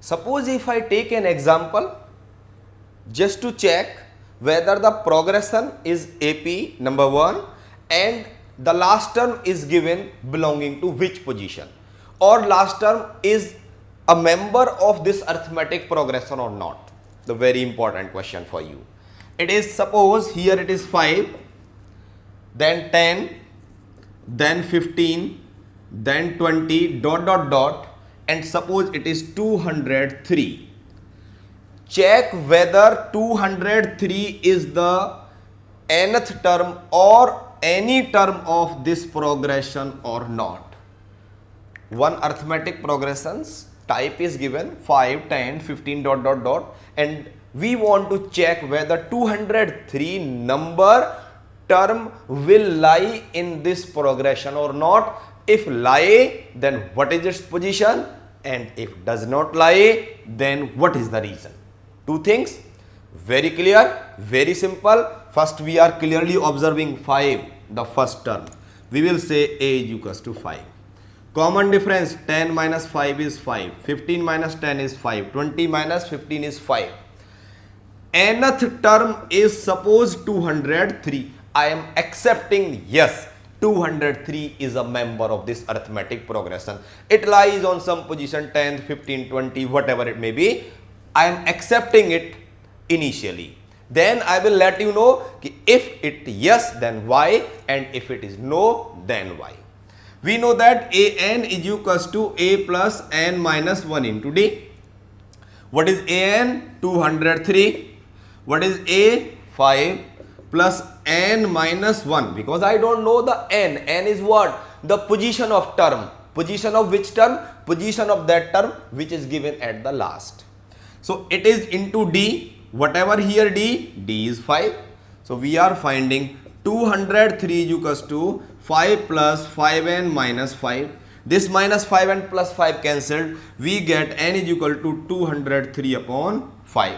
Suppose if I take an example just to check whether the progression is AP number 1 and the last term is given belonging to which position, or last term is a member of this arithmetic progression or not. The very important question for you. It is, suppose here it is 5, then 10, then 15, then 20 dot dot dot, and suppose it is 203. Check whether 203 is the nth term or any term of this progression or not. One arithmetic progressions type is given 5, 10, 15 dot dot dot, and we want to check whether 203 number term will lie in this progression or not. If lie, then what is its position, and if does not lie, then what is the reason. Two things, very clear, very simple. First we are clearly observing 5, the first term. We will say A is equals to 5. Common difference, 10 minus 5 is 5, 15 minus 10 is 5, 20 minus 15 is 5. Nth term is suppose 203. I am accepting yes, 203 is a member of this arithmetic progression. It lies on some position 10, 15, 20, whatever it may be. I am accepting it initially. Then I will let you know if it yes, then y, and if it is no, then y. We know that an is equals to a plus n minus 1 into d. What is an? 203. What is a? 5 plus n minus 1, because I don't know the n. N is what? The position of term. Position of which term? Position of that term which is given at the last. So it is into d. Whatever here d is 5. So we are finding 203 is equals to 5 plus 5n minus 5. This minus 5 and plus 5 cancelled. We get n is equal to 203 upon 5.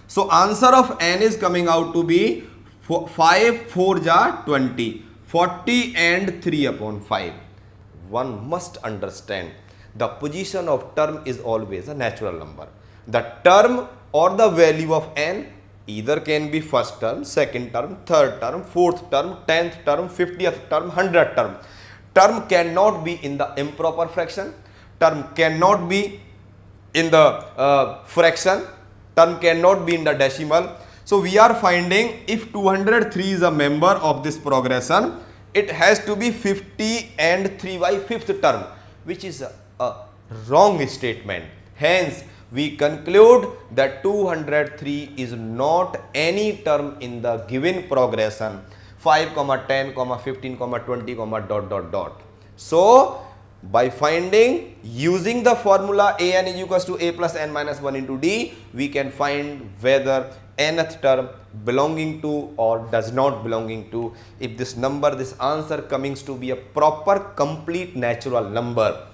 So answer of n is coming out to be 5 4 ja 20, 40 and 3 upon 5. One must understand the position of term is always a natural number. The term or the value of n either can be first term, second term, third term, fourth term, 10th term, 50th term, 100th term. Term cannot be in the improper fraction. Term cannot be in the fraction. Term cannot be in the decimal. So we are finding if 203 is a member of this progression, it has to be 50 and 3y fifth term, which is a wrong statement. Hence, we conclude that 203 is not any term in the given progression 5, 10, 15, 20, dot dot dot. So, by finding using the formula an is equals to a plus n minus 1 into d, we can find whether nth term belonging to or does not belonging to. If this number, this answer coming to be a proper complete natural number,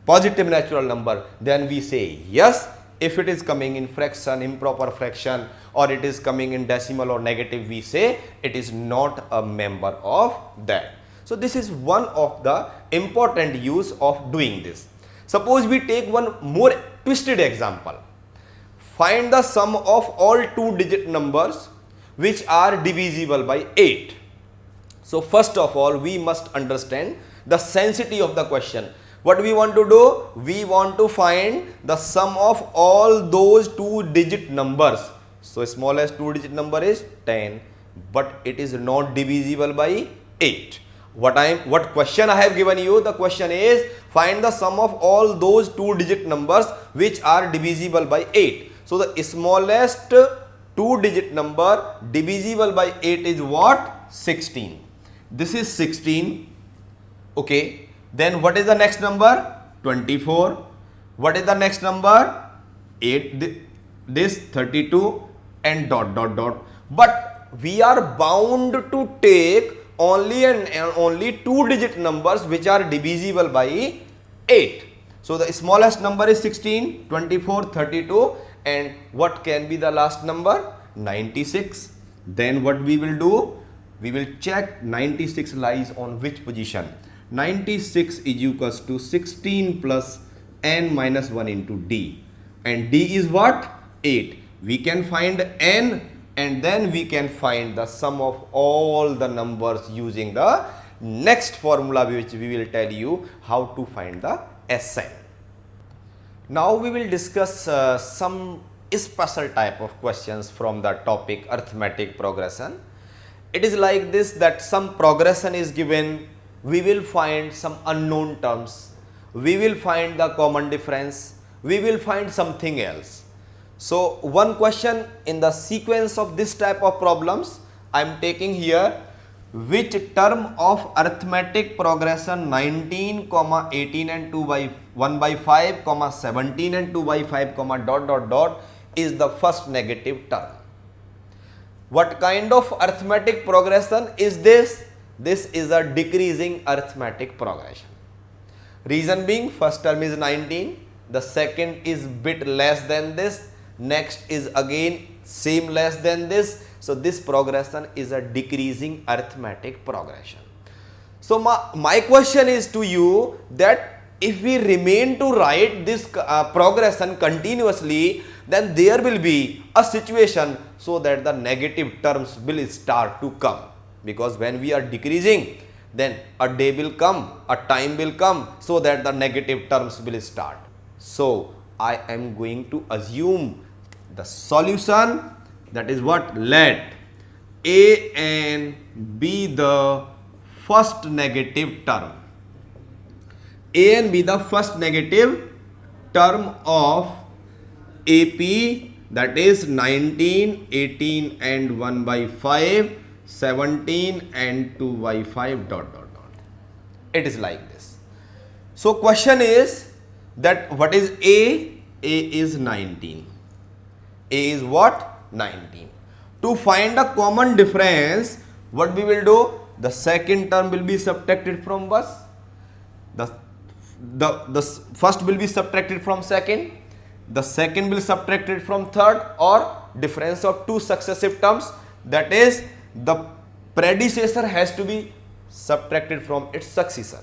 positive natural number, then we say yes. If it is coming in fraction, improper fraction, or it is coming in decimal or negative, we say it is not a member of that. So this is one of the important use of doing this. Suppose we take one more twisted example. Find the sum of all 2-digit numbers which are divisible by 8. So first of all, we must understand the sensitivity of the question. What we want to do? We want to find the sum of all those 2-digit numbers. So smallest 2-digit number is 10, but it is not divisible by 8. What question I have given you? The question is find the sum of all those 2-digit numbers which are divisible by 8. So the smallest 2-digit number divisible by 8 is what? 16. This is 16. Okay. Then what is the next number? 24. What is the next number? 8. This 32 and dot dot dot. But we are bound to take only and only 2-digit numbers which are divisible by 8. So the smallest number is 16, 24, 32, and what can be the last number? 96. Then what we will do? We will check 96 lies on which position. 96 is equals to 16 plus n minus 1 into d, and D is what? 8. We can find n and then we can find the sum of all the numbers using the next formula, which we will tell you how to find the Sn. Now we will discuss some special type of questions from the topic arithmetic progression. It is like this, that some progression is given, we will find some unknown terms, we will find the common difference, we will find something else. So one question in the sequence of this type of problems, I am taking here, which term of arithmetic progression 19, 18 and 2 by 1 by 5, 17 and 2 by 5, dot dot dot is the first negative term. What kind of arithmetic progression is this? This is a decreasing arithmetic progression. Reason being, first term is 19, the second is bit less than this, next is again same less than this. So this progression is a decreasing arithmetic progression. So my question is to you that if we remain to write this progression continuously, then there will be a situation so that the negative terms will start to come. Because when we are decreasing, then a day will come, a time will come so that the negative terms will start. So I am going to assume the solution, that is what, let a n be the first negative term. A n be the first negative term of AP, that is 19, 18 and 1 by 5, 17 and 2 by 5 dot dot dot. It is like this. So question is that what is A? A is 19. A is what? 19. To find a common difference, what we will do? The second term will be subtracted from first. The first will be subtracted from second. The second will subtracted from third, or difference of two successive terms, that is the predecessor has to be subtracted from its successor.